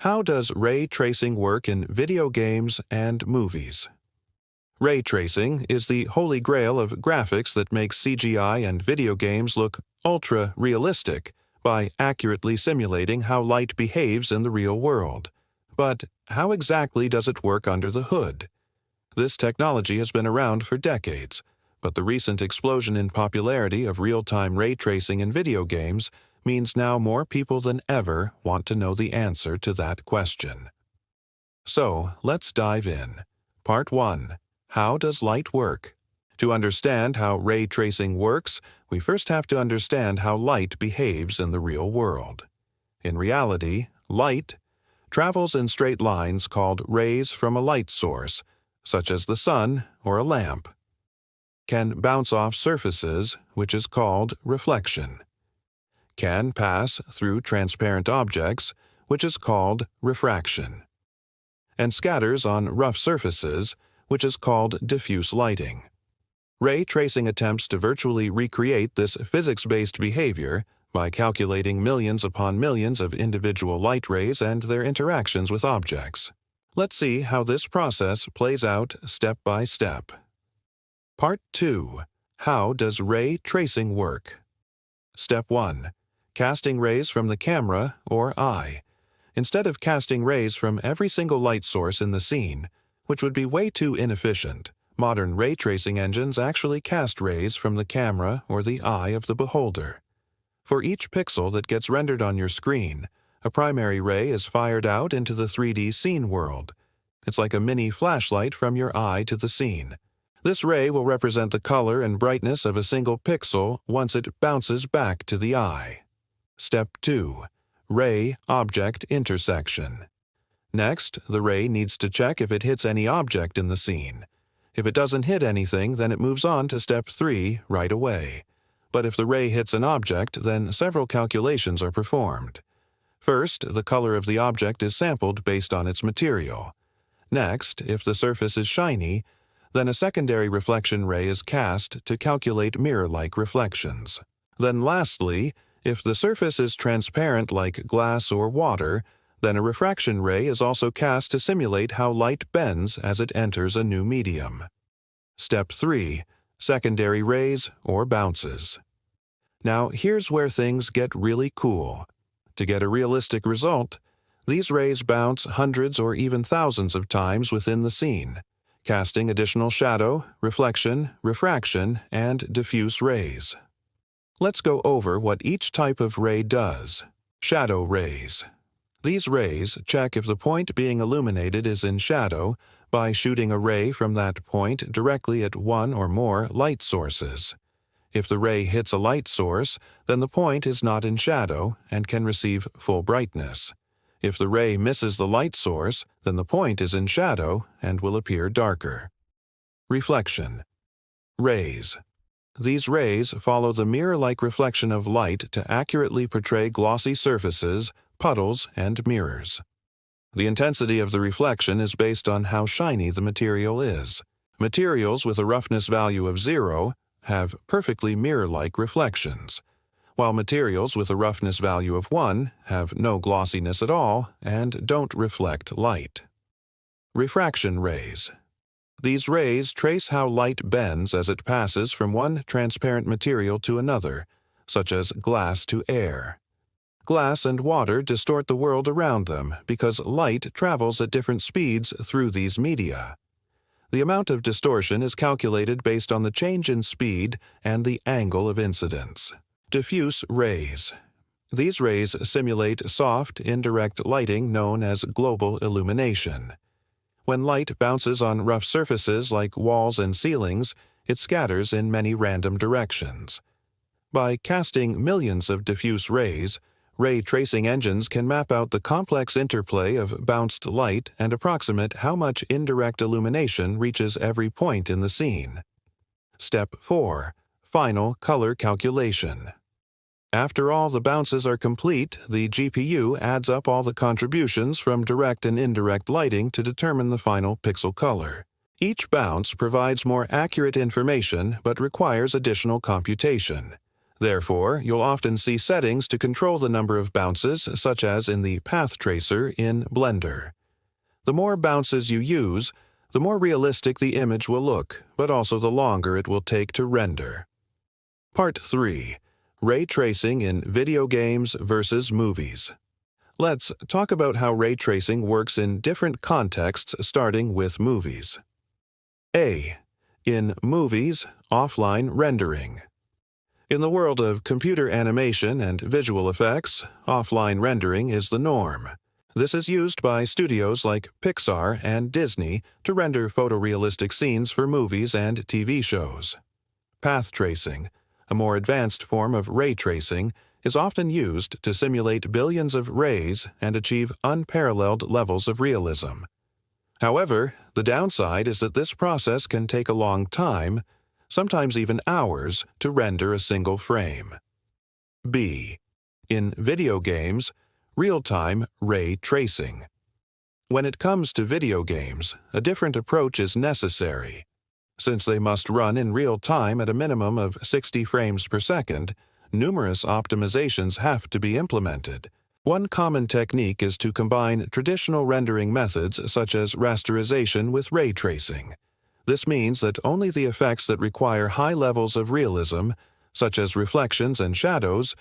How does ray tracing work in video games and movies? Ray tracing is the holy grail of graphics that makes CGI and video games look ultra-realistic by accurately simulating how light behaves in the real world. But how exactly does it work under the hood? This technology has been around for decades, but the recent explosion in popularity of real-time ray tracing in video games means now more people than ever want to know the answer to that question. So, let's dive in. Part 1. How does light work? To understand how ray tracing works, we first have to understand how light behaves in the real world. In reality, light travels in straight lines called rays from a light source, such as the sun or a lamp, can bounce off surfaces, which is called reflection, can pass through transparent objects, which is called refraction, and scatters on rough surfaces, which is called diffuse lighting. Ray tracing attempts to virtually recreate this physics-based behavior by calculating millions upon millions of individual light rays and their interactions with objects. Let's see how this process plays out step by step. Part 2. How does ray tracing work? Step 1. Casting rays from the camera or eye. Instead of casting rays from every single light source in the scene, which would be way too inefficient, modern ray tracing engines actually cast rays from the camera or the eye of the beholder. For each pixel that gets rendered on your screen, a primary ray is fired out into the 3D scene world. It's like a mini flashlight from your eye to the scene. This ray will represent the color and brightness of a single pixel once it bounces back to the eye. Step 2. Ray-object intersection. Next, the ray needs to check if it hits any object in the scene. If it doesn't hit anything, then it moves on to step 3 right away. But if the ray hits an object, then several calculations are performed. First, the color of the object is sampled based on its material. Next, if the surface is shiny, then a secondary reflection ray is cast to calculate mirror-like reflections. Then lastly, if the surface is transparent like glass or water, then a refraction ray is also cast to simulate how light bends as it enters a new medium. Step 3. Secondary rays or bounces. Now here's where things get really cool. To get a realistic result, these rays bounce hundreds or even thousands of times within the scene, casting additional shadow, reflection, refraction, and diffuse rays. Let's go over what each type of ray does. Shadow rays. These rays check if the point being illuminated is in shadow by shooting a ray from that point directly at one or more light sources. If the ray hits a light source, then the point is not in shadow and can receive full brightness. If the ray misses the light source, then the point is in shadow and will appear darker. Reflection. Rays. These rays follow the mirror-like reflection of light to accurately portray glossy surfaces, puddles, and mirrors. The intensity of the reflection is based on how shiny the material is. Materials with a roughness value of 0 have perfectly mirror-like reflections, while materials with a roughness value of 1 have no glossiness at all and don't reflect light. Refraction rays. These rays trace how light bends as it passes from one transparent material to another, such as glass to air. Glass and water distort the world around them because light travels at different speeds through these media. The amount of distortion is calculated based on the change in speed and the angle of incidence. Diffuse rays. These rays simulate soft, indirect lighting known as global illumination. When light bounces on rough surfaces like walls and ceilings, it scatters in many random directions. By casting millions of diffuse rays, ray tracing engines can map out the complex interplay of bounced light and approximate how much indirect illumination reaches every point in the scene. Step 4. Final color calculation. After all the bounces are complete, the GPU adds up all the contributions from direct and indirect lighting to determine the final pixel color. Each bounce provides more accurate information but requires additional computation. Therefore, you'll often see settings to control the number of bounces, such as in the Path Tracer in Blender. The more bounces you use, the more realistic the image will look, but also the longer it will take to render. Part 3. Ray Tracing in Video Games versus Movies. Let's talk about how ray tracing works in different contexts, starting with movies. A. In movies, offline rendering. In the world of computer animation and visual effects, offline rendering is the norm. This is used by studios like Pixar and Disney to render photorealistic scenes for movies and TV shows. Path tracing, a more advanced form of ray tracing, is often used to simulate billions of rays and achieve unparalleled levels of realism. However, the downside is that this process can take a long time, sometimes even hours, to render a single frame. B. In video games, real-time ray tracing. When it comes to video games, a different approach is necessary. Since they must run in real time at a minimum of 60 frames per second, numerous optimizations have to be implemented. One common technique is to combine traditional rendering methods such as rasterization with ray tracing. This means that only the effects that require high levels of realism, such as reflections and shadows,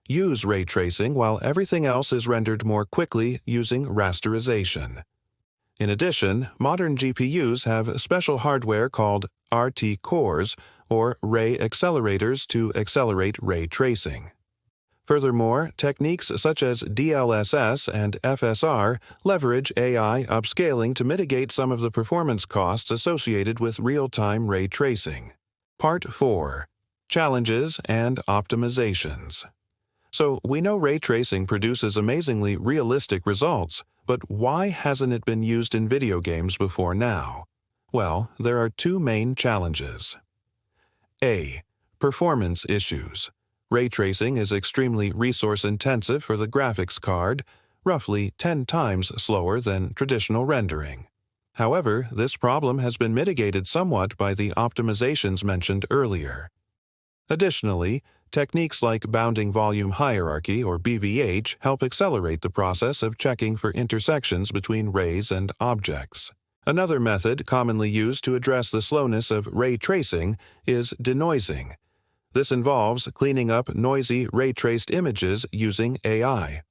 use ray tracing, while everything else is rendered more quickly using rasterization. In addition, modern GPUs have special hardware called RT cores, or ray accelerators, to accelerate ray tracing. Furthermore, techniques such as DLSS and FSR leverage AI upscaling to mitigate some of the performance costs associated with real-time ray tracing. Part 4. Challenges and Optimizations. So, we know ray tracing produces amazingly realistic results, but why hasn't it been used in video games before now? Well, there are two main challenges. A. Performance issues. Ray tracing is extremely resource-intensive for the graphics card, roughly 10 times slower than traditional rendering. However, this problem has been mitigated somewhat by the optimizations mentioned earlier. Additionally, techniques like bounding volume hierarchy, or BVH, help accelerate the process of checking for intersections between rays and objects. Another method commonly used to address the slowness of ray tracing is denoising. This involves cleaning up noisy ray-traced images using AI.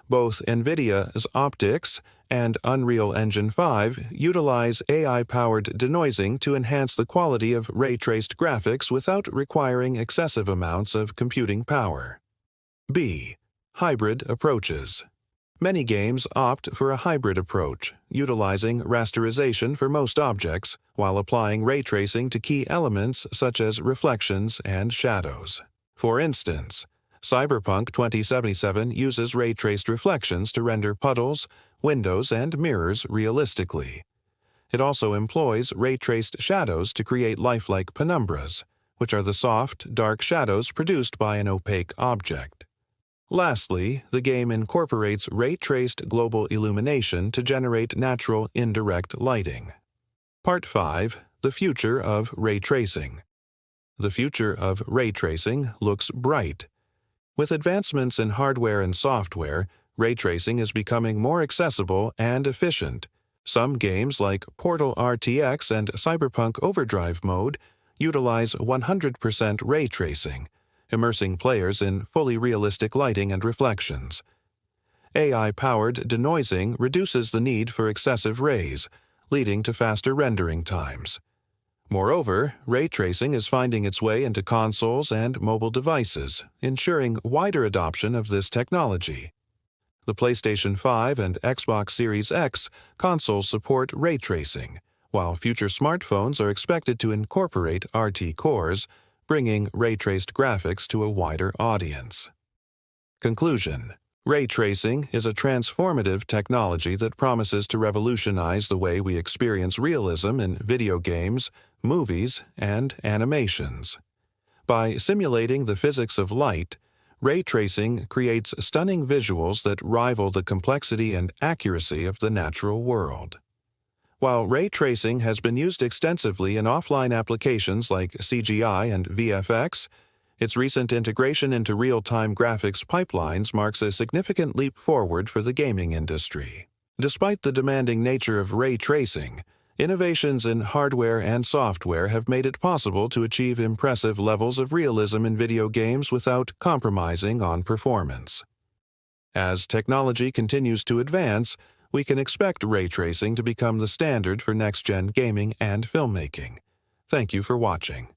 Both NVIDIA's Optics and Unreal Engine 5 utilize AI-powered denoising to enhance the quality of ray-traced graphics without requiring excessive amounts of computing power. B. Hybrid approaches. Many games opt for a hybrid approach, utilizing rasterization for most objects, while applying ray tracing to key elements such as reflections and shadows. For instance, Cyberpunk 2077 uses ray-traced reflections to render puddles, windows, and mirrors realistically. It also employs ray-traced shadows to create lifelike penumbras, which are the soft, dark shadows produced by an opaque object. Lastly, the game incorporates ray-traced global illumination to generate natural indirect lighting. Part 5. The Future of Ray Tracing. The future of ray tracing looks bright. With advancements in hardware and software, ray tracing is becoming more accessible and efficient. Some games like Portal RTX and Cyberpunk Overdrive mode utilize 100% ray tracing, immersing players in fully realistic lighting and reflections. AI-powered denoising reduces the need for excessive rays, leading to faster rendering times. Moreover, ray tracing is finding its way into consoles and mobile devices, ensuring wider adoption of this technology. The PlayStation 5 and Xbox Series X consoles support ray tracing, while future smartphones are expected to incorporate RT cores, bringing ray-traced graphics to a wider audience. Conclusion. Ray tracing is a transformative technology that promises to revolutionize the way we experience realism in video games, movies, and animations. By simulating the physics of light, ray tracing creates stunning visuals that rival the complexity and accuracy of the natural world. While ray tracing has been used extensively in offline applications like CGI and VFX, Its recent integration into real-time graphics pipelines marks a significant leap forward for the gaming industry. Despite the demanding nature of ray tracing, innovations in hardware and software have made it possible to achieve impressive levels of realism in video games without compromising on performance. As technology continues to advance, we can expect ray tracing to become the standard for next-gen gaming and filmmaking. Thank you for watching.